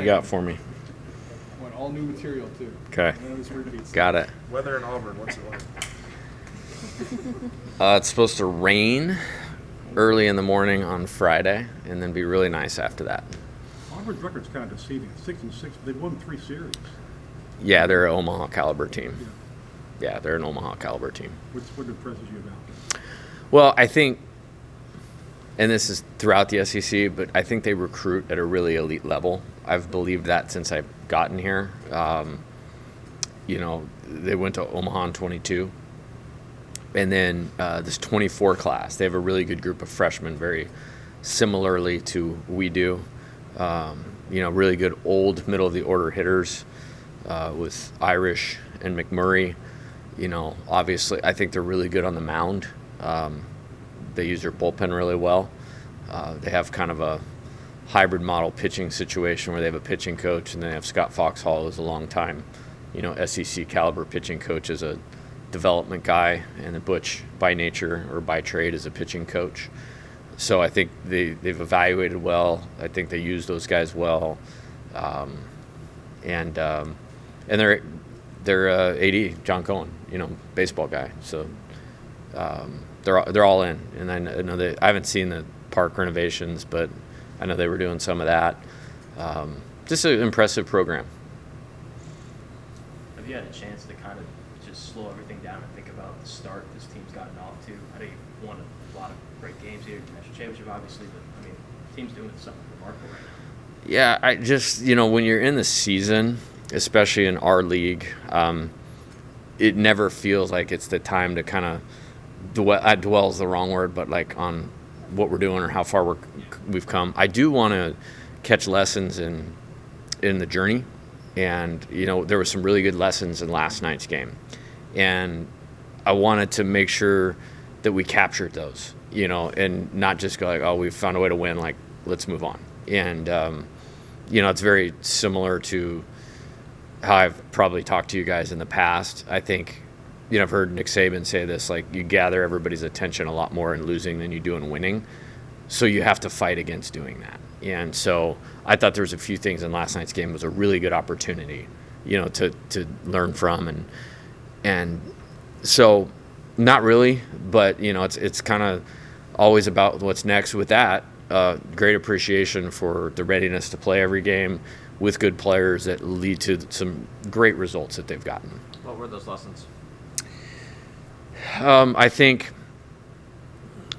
you got for me? I want all new material, too. Okay. None of this repeats. Got it. Weather in Auburn, what's it like? It's supposed to rain early in the morning on Friday and then be really nice after that. Auburn's record's kind of deceiving. 6-6. They've won 3 series. Yeah, they're an Omaha caliber team. Yeah, they're an Omaha caliber team. What impresses you about them? Well, I think, and this is throughout the SEC, but I think they recruit at a really elite level. I've believed that since I've gotten here. They went to Omaha in 22. And then this 24 class, they have a really good group of freshmen, very similarly to we do. Really good old middle-of-the-order hitters with Irish and McMurray. Obviously, I think they're really good on the mound. They use their bullpen really well. They have kind of a hybrid model pitching situation where they have a pitching coach, and then they have Scott Foxhall, who's a long-time, SEC caliber pitching coach as a development guy, and then Butch by nature or by trade is a pitching coach. So I think they've evaluated well. I think they use those guys well, and their AD John Cohen, baseball guy. So they're all in, and I know I haven't seen the park renovations, but I know they were doing some of that. Just an impressive program. Have you had a chance to kind of just slow everything down and think about the start this team's gotten off to? I know you've won a lot of great games here, national championship obviously, but the team's doing something remarkable right now. Yeah, I just, when you're in the season, especially in our league, it never feels like it's the time to kind of dwell is the wrong word, but like on what we're doing or how far we've come. I do want to catch lessons in the journey, and there were some really good lessons in last night's game, and I wanted to make sure that we captured those, and not just go like, oh, we found a way to win, like let's move on. And it's very similar to how I've probably talked to you guys in the past. I think I've heard Nick Saban say this, like you gather everybody's attention a lot more in losing than you do in winning. So you have to fight against doing that. And so I thought there was a few things in last night's game was a really good opportunity, to learn from. And so not really, but, it's kind of always about what's next with that. Great appreciation for the readiness to play every game with good players that lead to some great results that they've gotten. What were those lessons? I think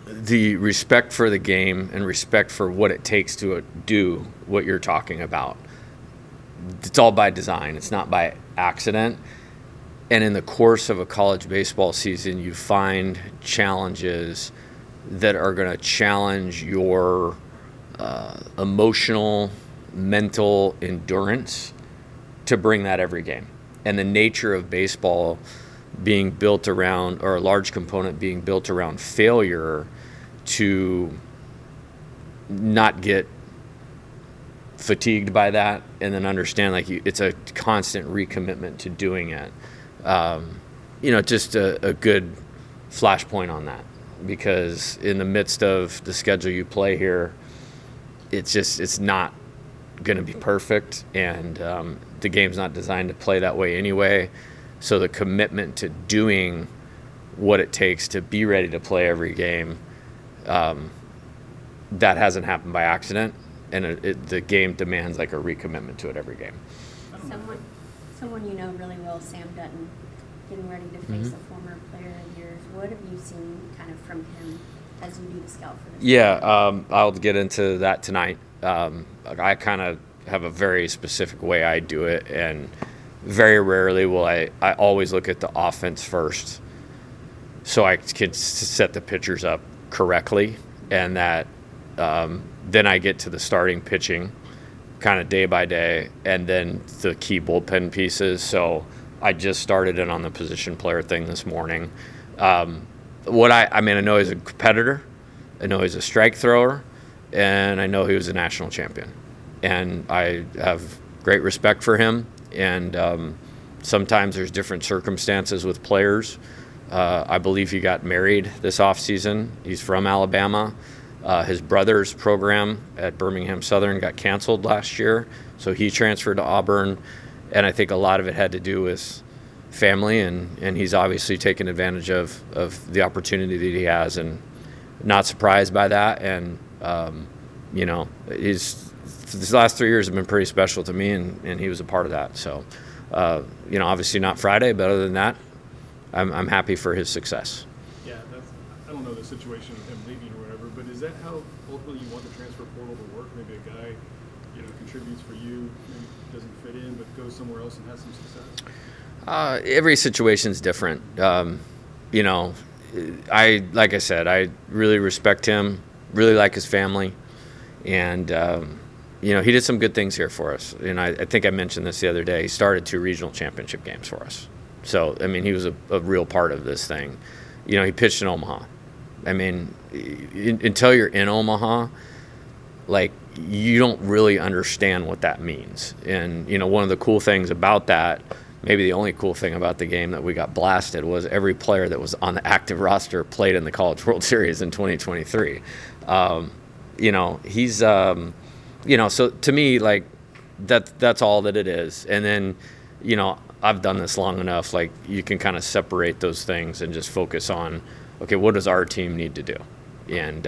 the respect for the game and respect for what it takes to do what you're talking about. It's all by design. It's not by accident. And in the course of a college baseball season, you find challenges that are going to challenge your emotional, mental endurance to bring that every game. And the nature of baseball being built around, or a large component being built around failure, to not get fatigued by that, and then understand like it's a constant recommitment to doing it. Just a good flashpoint on that, because in the midst of the schedule you play here, it's not going to be perfect, and the game's not designed to play that way anyway. So the commitment to doing what it takes to be ready to play every game, that hasn't happened by accident, and the game demands like a recommitment to it every game. Someone you know really well, Sam Dutton, getting ready to face a former player of yours. What have you seen kind of from him as you do the scout for this? Yeah, I'll get into that tonight. I kind of have a very specific way I do it, and very rarely will I always look at the offense first, so I can set the pitchers up correctly, and that then I get to the starting pitching kind of day by day, and then the key bullpen pieces. So I just started in on the position player thing this morning. I know he's a competitor, I know he's a strike thrower, and I know he was a national champion, and I have great respect for him. And sometimes there's different circumstances with players. I believe he got married this offseason. He's from Alabama. His brother's program at Birmingham Southern got canceled last year, so he transferred to Auburn, and I think a lot of it had to do with family, and he's obviously taken advantage of the opportunity that he has, and not surprised by that. And these last 3 years have been pretty special to me, and he was a part of that. So obviously not Friday, but other than that, I'm happy for his success. Yeah, I don't know the situation with him leaving or whatever, but is that how ultimately you want the transfer portal to work? Maybe a guy, contributes for you, maybe doesn't fit in, but goes somewhere else and has some success? Every situation's different. Like I said, I really respect him, really like his family, and he did some good things here for us. And I think I mentioned this the other day. He started 2 regional championship games for us. So, he was a real part of this thing. He pitched in Omaha. Until you're in Omaha, you don't really understand what that means. And, one of the cool things about that, maybe the only cool thing about the game that we got blasted, was every player that was on the active roster played in the College World Series in 2023. He's, so to me, that's all that it is. And then, I've done this long enough, you can kind of separate those things and just focus on, okay, what does our team need to do? And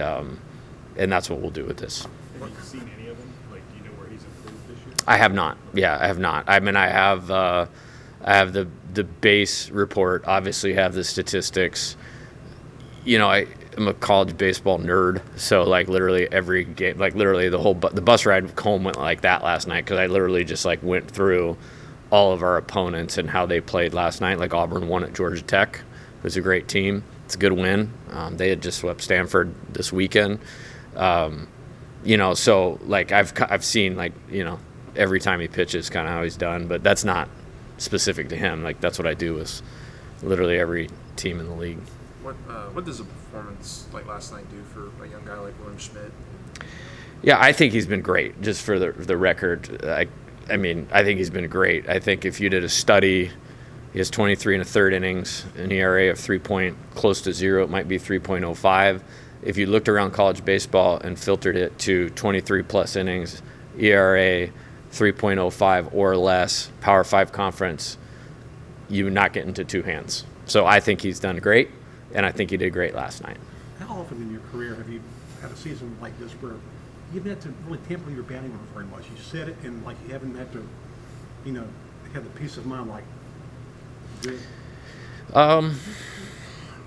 that's what we'll do with this. Have you seen any of them? Do you know where he's improved this year? I have not. Yeah, I have not. I have the base report, obviously have the statistics. I'm a college baseball nerd, so literally every game, literally the bus ride home went like that last night, because I literally just went through all of our opponents and how they played last night. Auburn won at Georgia Tech. It was a great team. It's a good win. They had just swept Stanford this weekend. So I've seen every time he pitches kind of how he's done, but that's not specific to him. That's what I do with literally every team in the league. What does a performance like last night do for a young guy like William Schmidt? Yeah, I think he's been great. Just for the record, I think he's been great. I think if you did a study, he has 23 and a third innings, an ERA of close to 0. It might be 3.05. If you looked around college baseball and filtered it to 23 plus innings, ERA 3.05 or less, Power 5 conference, you would not get into 2 hands. So I think he's done great, and I think he did great last night. How often in your career have you had a season like this where you haven't had to really tamper your batting order very much? You said it, and you haven't had to, have the peace of mind good.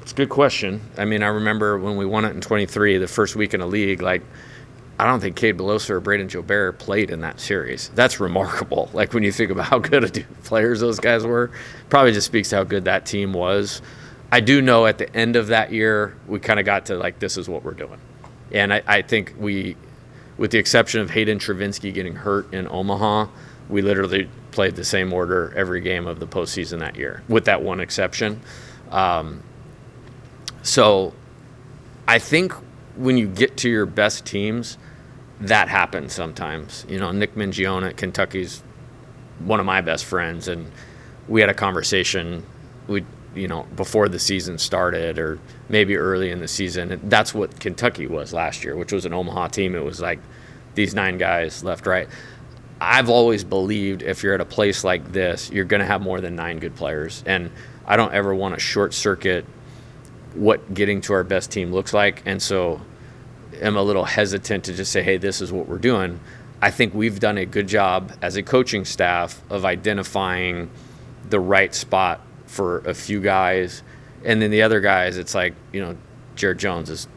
It's a good question. I remember when we won it in 23, the first week in the league, I don't think Cade Belosa or Braden Jobert played in that series. That's remarkable. When you think about how good of players those guys were, probably just speaks to how good that team was. I do know at the end of that year, we kind of got to this is what we're doing. And I think we, with the exception of Hayden Travinsky getting hurt in Omaha, we literally played the same order every game of the postseason that year, with that one exception. So I think when you get to your best teams, that happens sometimes. Nick Mingione at Kentucky's one of my best friends, and we had a conversation before the season started, or maybe early in the season. And that's what Kentucky was last year, which was an Omaha team. It was these 9 guys left, right. I've always believed if you're at a place like this, you're going to have more than 9 good players. And I don't ever want to short circuit what getting to our best team looks like. And so am a little hesitant to just say, hey, this is what we're doing. I think we've done a good job as a coaching staff of identifying the right spot for a few guys. And then the other guys, it's Jared Jones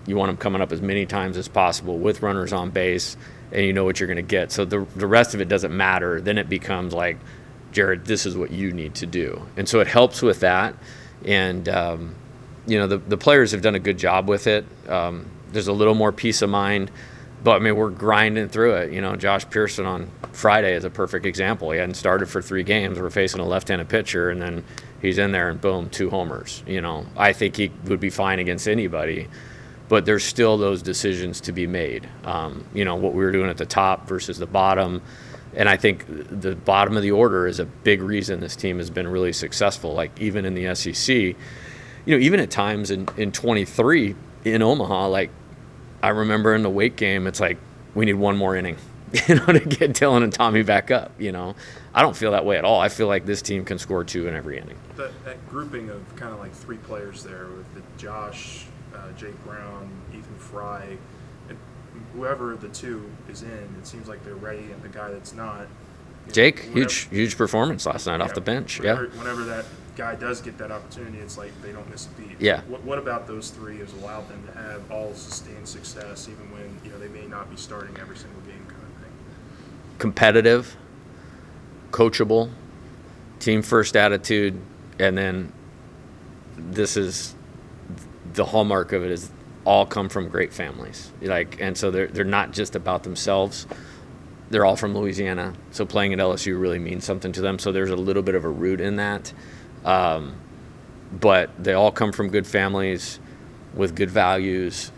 you want him coming up as many times as possible with runners on base, and you know what you're going to get. So the rest of it doesn't matter. Then it becomes Jared, this is what you need to do. And so it helps with that. And, the players have done a good job with it. There's a little more peace of mind. But, we're grinding through it. Josh Pearson on Friday is a perfect example. He hadn't started for 3 games. We're facing a left-handed pitcher, and then he's in there and, boom, 2 homers. I think he would be fine against anybody. But there's still those decisions to be made. What we were doing at the top versus the bottom. And I think the bottom of the order is a big reason this team has been really successful. Even in the SEC, even at times in 23 in Omaha, I remember in the Wake game, it's like we need one more inning, to get Dylan and Tommy back up. I don't feel that way at all. I feel like this team can score 2 in every inning. That grouping of kind of like 3 players there with the Josh, Jake Brown, Ethan Fry, and whoever of the 2 is in, it seems like they're ready, and the guy that's not. Jake, huge performance last night off the bench. Whenever that guy does get that opportunity, it's like they don't miss a beat. Yeah. What about those 3 has allowed them to have all sustained success, even when they may not be starting every single game, kind of thing? Competitive, coachable, team first attitude, and then this is the hallmark of it is all come from great families. And so they're not just about themselves. They're all from Louisiana, so playing at LSU really means something to them. So there's a little bit of a root in that. But they all come from good families with good values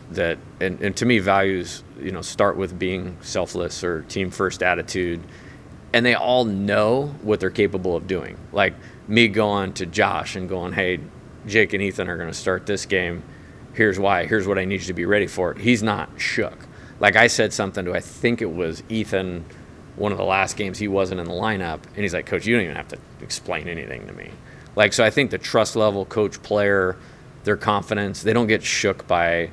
and to me, values, start with being selfless or team first attitude. And they all know what they're capable of doing. Like me going to Josh and going, hey, Jake and Ethan are going to start this game. Here's why. Here's what I need you to be ready for. He's not shook. Like I said something to, I think it was Ethan, one of the last games he wasn't in the lineup, and he's like, Coach, you don't even have to explain anything to me. So I think the trust level, coach, player, their confidence, they don't get shook by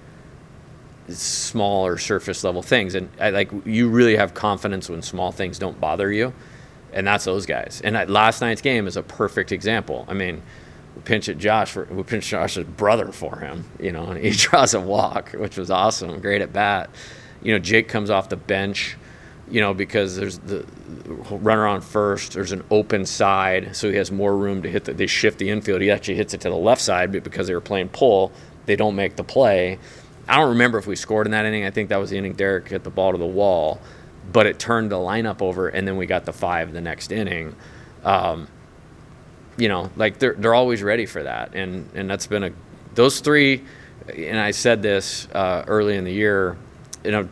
small or surface level things. And you really have confidence when small things don't bother you, and that's those guys. And last night's game is a perfect example. I mean, we pinched Josh's brother for him, and he draws a walk, which was awesome, great at bat. Jake comes off the bench, because there's the runner on first, there's an open side, so he has more room to hit they shift the infield. He actually hits it to the left side, but because they were playing pull, they don't make the play. I don't remember if we scored in that inning. I think that was the inning Derek hit the ball to the wall, but it turned the lineup over, and then we got the 5 the next inning. They're always ready for that, and that's been those 3. And I said this early in the year.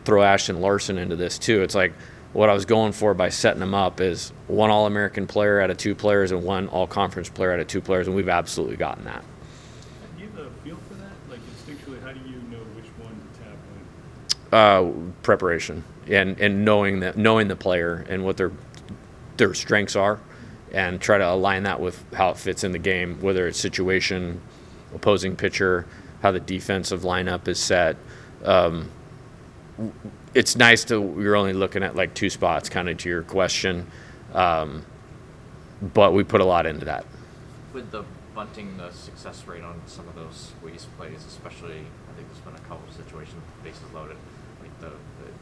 Throw Ashton Larson into this too. It's like what I was going for by setting them up is 1 All-American player out of 2 players and 1 All-Conference player out of 2 players, and we've absolutely gotten that. Do you have a feel for that? Like instinctually, how do you know which one to tap when? Preparation and knowing the player and what their strengths are, and try to align that with how it fits in the game, whether it's situation, opposing pitcher, how the defensive lineup is set. It's nice you're only looking at like 2 spots, kind of to your question, but we put a lot into that. With the bunting, the success rate on some of those squeeze plays, especially, I think there's been a couple of situations with bases loaded, like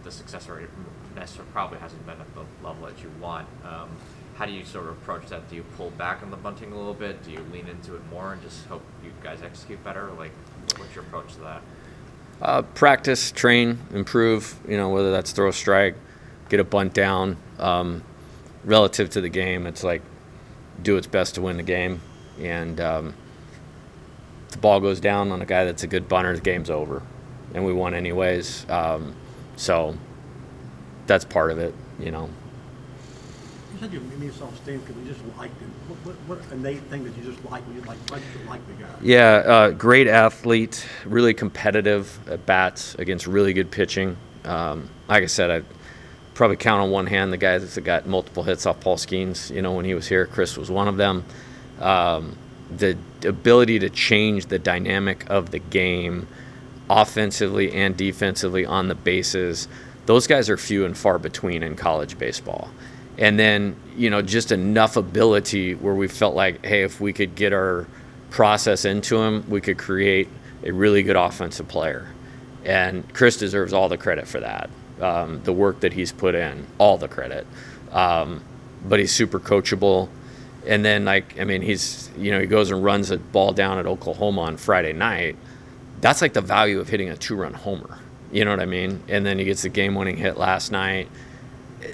the success rate necessarily probably hasn't been at the level that you want. How do you sort of approach that? Do you pull back on the bunting a little bit? Do you lean into it more and just hope you guys execute better? What's your approach to that? Practice, train, improve, whether that's throw a strike, get a bunt down. Relative to the game, it's like do its best to win the game. And if the ball goes down on a guy that's a good bunter, the game's over. And we won anyways. So that's part of it, You said you made yourself stand because you just liked him. What innate thing that you just like when you like the guy? Yeah, great athlete, really competitive at bats against really good pitching. Like I said, I probably count on one hand the guys that got multiple hits off Paul Skeens. When he was here, Chris was one of them. The ability to change the dynamic of the game offensively and defensively on the bases, those guys are few and far between in college baseball. And then, just enough ability where we felt like, hey, if we could get our process into him, we could create a really good offensive player. And Chris deserves all the credit for that. The work that he's put in, all the credit. But he's super coachable. And then, he's, he goes and runs a ball down at Oklahoma on Friday night. That's like the value of hitting a 2-run homer. You know what I mean? And then he gets the game-winning hit last night.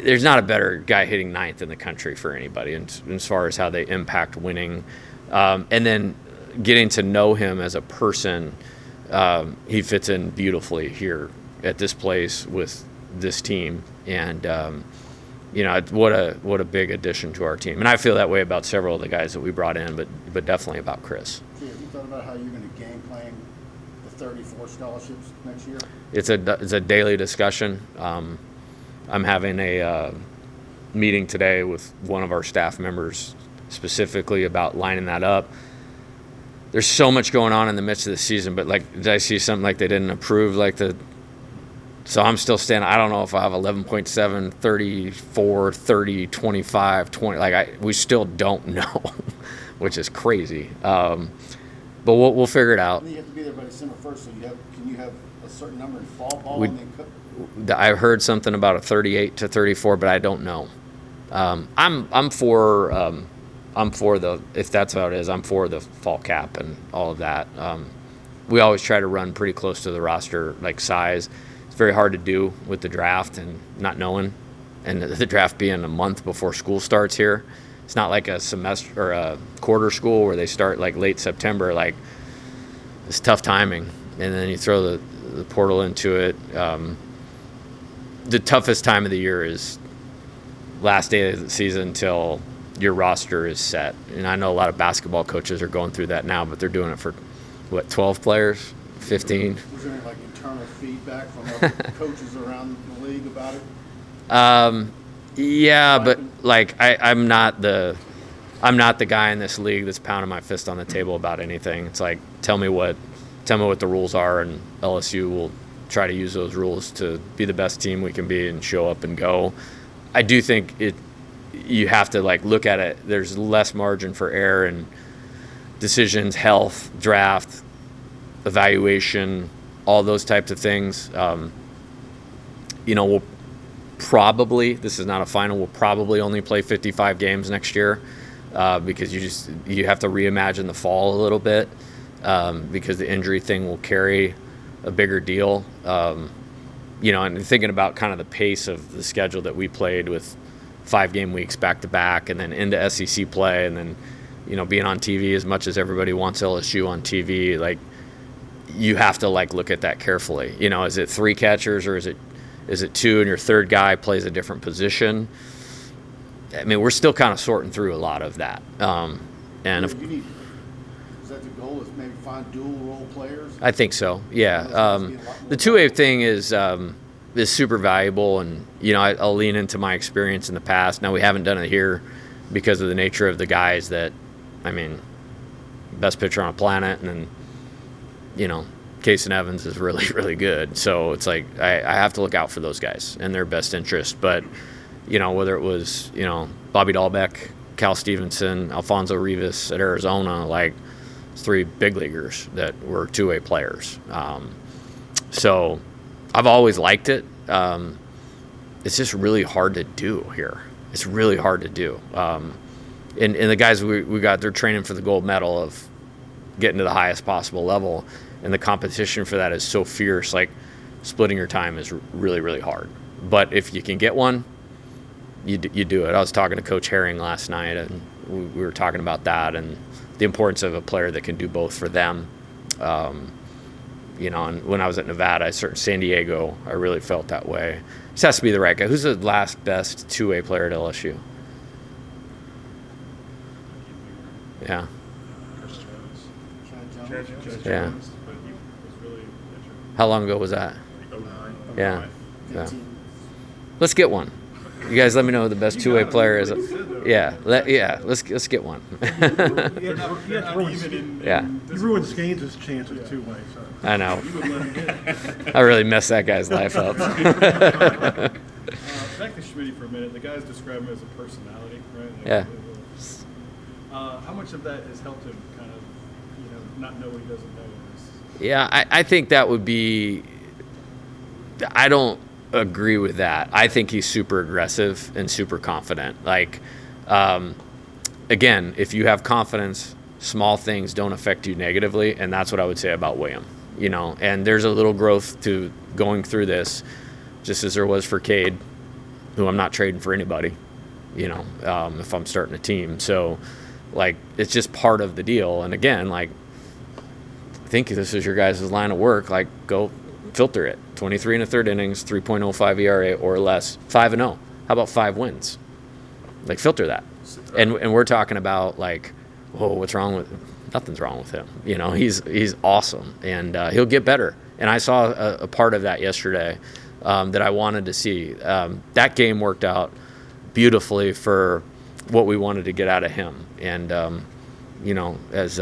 There's not a better guy hitting 9th in the country for anybody as far as how they impact winning. And then getting to know him as a person, he fits in beautifully here at this place with this team. And, what a big addition to our team. And I feel that way about several of the guys that we brought in, but definitely about Chris. So have you thought about how you're going to game plan the 34 scholarships next year? It's a daily discussion. I'm having a meeting today with one of our staff members specifically about lining that up. There's so much going on in the midst of the season, but like, did I see something like they didn't approve so I'm still standing. I don't know if I have 11.7, 34, 30, 25, 20. We still don't know, which is crazy. But we'll figure it out. And you have to be there by December 1st, so can you have a certain number in fall ball and then I heard something about a 38 to 34, but I don't know. I'm for if that's how it is, I'm for the fall cap and all of that. We always try to run pretty close to the roster size. It's very hard to do with the draft and not knowing, and the draft being a month before school starts here. It's not like a semester or a quarter school where they start late September. It's tough timing, and then you throw the portal into it. The toughest time of the year is last day of the season until your roster is set. And I know a lot of basketball coaches are going through that now, but they're doing it for 12 players, 15. Was there any internal feedback from other coaches around the league about it? Yeah, but I'm not the guy in this league that's pounding my fist on the table about anything. It's tell me what the rules are, and LSU will try to use those rules to be the best team we can be and show up and go. I do think you have to look at it. There's less margin for error in decisions, health, draft, evaluation, all those types of things. We'll probably, this is not a final, we'll probably only play 55 games next year because you have to reimagine the fall a little bit because the injury thing will carry a bigger deal. And thinking about kind of the pace of the schedule that we played with 5-game weeks back to back and then into SEC play and then, being on TV as much as everybody wants LSU on TV, you have to look at that carefully. Is it 3 catchers or is it 2 and your third guy plays a different position? I mean, we're still kind of sorting through a lot of that. Is that the goal, is maybe find dual role players? I think so, yeah. The two-way thing is super valuable, and I'll lean into my experience in the past. Now we haven't done it here because of the nature of the guys that, best pitcher on the planet, and then Case and Evans is really, really good. So it's I have to look out for those guys and their best interest. But whether it was Bobby Dahlbeck, Cal Stevenson, Alfonso Rivas at Arizona, it's 3 big leaguers that were two-way players. So I've always liked it. It's just really hard to do here. It's really hard to do. And the guys we got, they're training for the gold medal of getting to the highest possible level, and the competition for that is so fierce. Splitting your time is really, really hard. But if you can get one, you do it. I was talking to Coach Herring last night, and we were talking about that and the importance of a player that can do both for them. And when I was at Nevada, San Diego, I really felt that way. Just has to be the right guy. Who's the last best two-way player at LSU? Yeah. Yeah. But he was really pitcher. How long ago was that? 09. Yeah. Yeah. Let's get one. You guys, let me know who the best two-way player is. Yeah. Let's get one. Yeah. You ruined Skanes' chances two-way. So. I know. I really messed that guy's life up. Back to Schmidt for a minute. The guys describe him as a personality, right? Yeah. How much of that has helped him kind of, not know what he doesn't know? Yeah, I think that would be – I don't agree with that. I think he's super aggressive and super confident. Again, if you have confidence, small things don't affect you negatively, and that's what I would say about William. And there's a little growth to going through this, just as there was for Cade, who I'm not trading for anybody, if I'm starting a team. So, it's just part of the deal. And again, I think this is your guys' line of work. Go filter it. 23 and a third innings, 3.05 ERA or less, 5-0. How about 5 wins? Filter that. And we're talking about whoa, what's wrong with nothing's wrong with him. You know, he's awesome, and he'll get better. And I saw a part of that yesterday that I wanted to see. That game worked out beautifully for what we wanted to get out of him. And, you know, as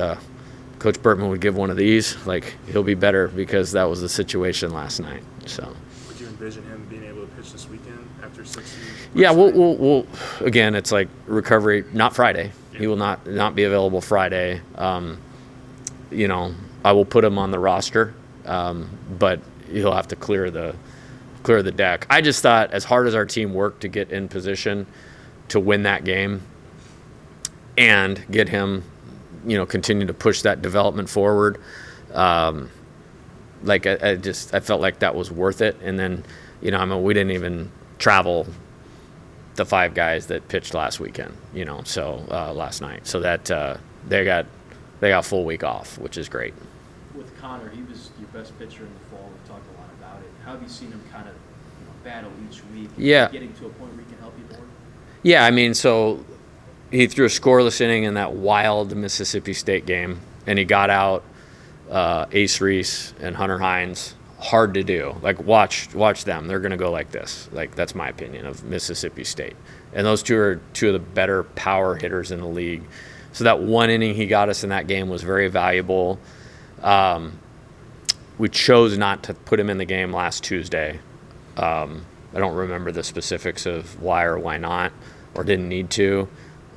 Coach Bertman would give one of these, like, he'll be better because that was the situation last night. So. Would you envision him being able to pitch this weekend after 60? Yeah, we'll again, it's like recovery, not Friday. He will not be available Friday. You know, I will put him on the roster, but he'll have to clear the deck. I just thought, as hard as our team worked to get in position to win that game and get him, you know, continue to push that development forward, like I felt like that was worth it. And then, you know, I mean, we didn't even travel the 5 guys that pitched last weekend, you know, so last night. So that they got full week off, which is great. With Connor, he was your best pitcher in the fall. We've talked a lot about it. How have you seen him kind of, you know, battle each week? Yeah. Getting to a point where he can help you more? Yeah, I mean, so he threw a scoreless inning in that wild Mississippi State game, and he got out Ace Reese and Hunter Hines. Hard to do. Like, watch them. They're going to go like this. Like, that's my opinion of Mississippi State. And those two are two of the better power hitters in the league. So that one inning he got us in that game was very valuable. We chose not to put him in the game last Tuesday. I don't remember the specifics of why or why not, or didn't need to.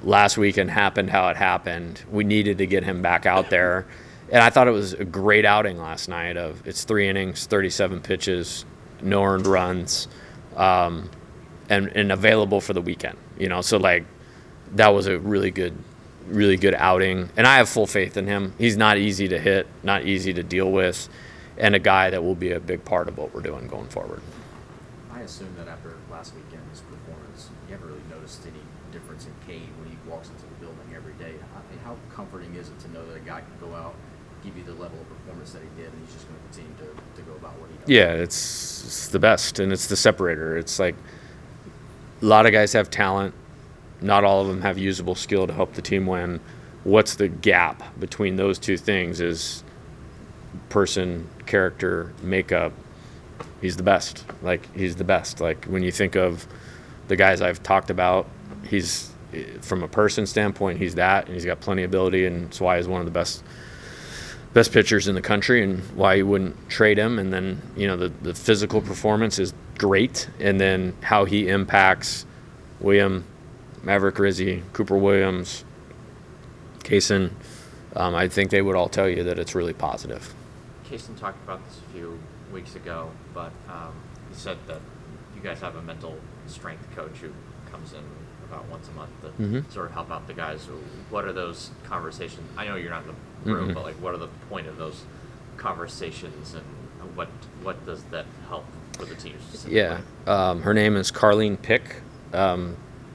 Last weekend happened how it happened. We needed to get him back out there. And I thought it was a great outing last night. It's 3 innings, 37 pitches, no earned runs, and available for the weekend. You know, so like that was a really good outing. And I have full faith in him. He's not easy to hit, not easy to deal with, and a guy that will be a big part of what we're doing going forward. I assume that after last weekend's performance, you haven't really noticed any difference in Cade when he walks into the building every day. I mean, how comforting is it to know that a guy can go out, give you the level of performance that he did, and he's just going to continue to go about what he does? Yeah, it's the best, and it's the separator. It's like a lot of guys have talent. Not all of them have usable skill to help the team win. What's the gap between those two things is person, character, makeup. He's the best. Like, he's the best. Like, when you think of the guys I've talked about, he's, from a person standpoint, he's that, and he's got plenty of ability, and that's why he's one of the best pitchers in the country, and why you wouldn't trade him. And then, you know, the physical performance is great, and then how he impacts William, Maverick Rizzi, Cooper Williams, Kaysen, I think they would all tell you that it's really positive. Kaysen talked about this a few weeks ago, but he said that you guys have a mental strength coach who comes in about once a month to sort of help out the guys. What are those conversations? I know you're not in the room, but like, what are the point of those conversations, and what does that help for the team specifically? Yeah, her name is Carlene Pick.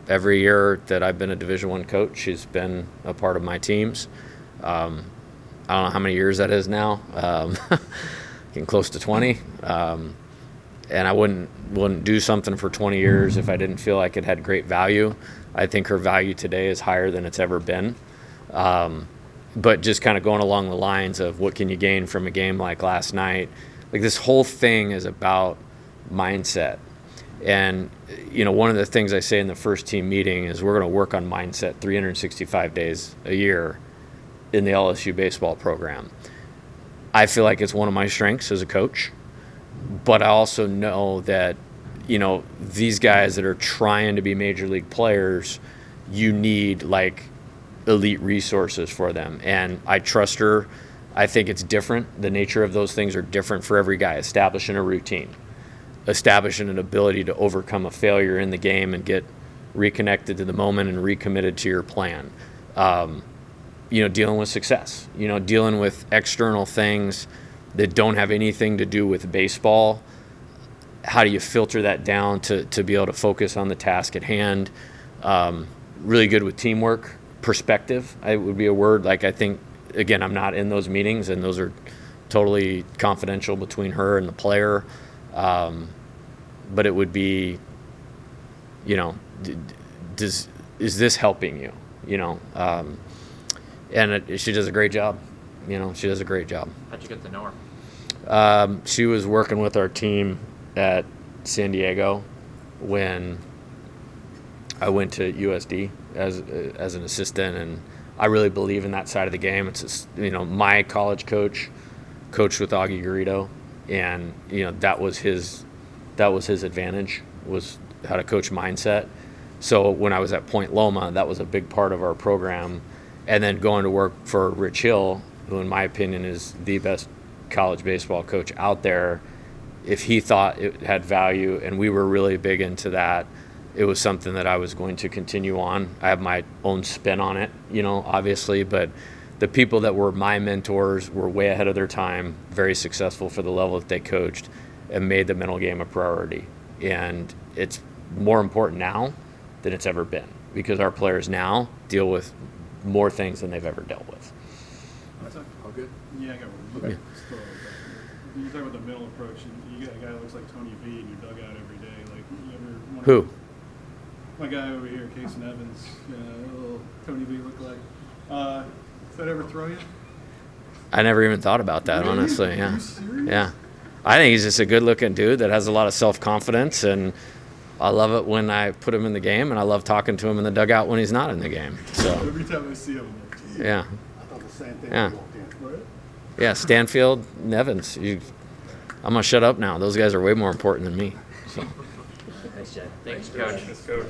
Every year that I've been a Division I coach, she's been a part of my teams. I don't know how many years that is now, getting close to 20. And I wouldn't do something for 20 years if I didn't feel like it had great value. I think her value today is higher than it's ever been. But just kind of going along the lines of what can you gain from a game like last night, like this whole thing is about mindset. And, you know, one of the things I say in the first team meeting is we're going to work on mindset 365 days a year in the LSU baseball program. I feel like it's one of my strengths as a coach, but I also know that, you know, these guys that are trying to be major league players, you need like elite resources for them. And I trust her. I think it's different. The nature of those things are different for every guy. Establishing a routine, establishing an ability to overcome a failure in the game and get reconnected to the moment and recommitted to your plan. You know, dealing with success, you know, dealing with external things that don't have anything to do with baseball. How do you filter that down to be able to focus on the task at hand? Really good with teamwork, perspective, it would be a word. Like, I think, again, I'm not in those meetings, and those are totally confidential between her and the player. But it would be, you know, is this helping you? You know, and she does a great job. She does a great job. How'd you get to know her? She was working with our team at San Diego when I went to USD as an assistant, and I really believe in that side of the game. It's just, my college coach coached with Augie Garrido, and that was his advantage, was how to coach mindset. So when I was at Point Loma, that was a big part of our program, and then going to work for Rich Hill, who in my opinion is the best college baseball coach out there. If he thought it had value, and we were really big into that, it was something that I was going to continue on. I have my own spin on it, obviously, but the people that were my mentors were way ahead of their time, very successful for the level that they coached, and made the mental game a priority. And it's more important now than it's ever been, because our players now deal with more things than they've ever dealt with. All good? Yeah, I got one. Yeah. Still, you talk about the mental approach, and you got a guy that looks like Tony V in your dugout every day. Like, you ever want Who? My guy over here, Casey Evans, little Tony V look like. Does that ever throw you? I never even thought about that, Really? honestly. Are Yeah. you serious? Yeah. I think he's just a good-looking dude that has a lot of self-confidence, and I love it when I put him in the game, and I love talking to him in the dugout when he's not in the game. So, Every time I see him, I'm like, yeah. I thought the same thing. Yeah. when I walked in. what? Yeah, Stanfield, Nevins. I'm going to shut up now. Those guys are way more important than me. So. Thanks, Jay. Thanks, Coach. Let's go.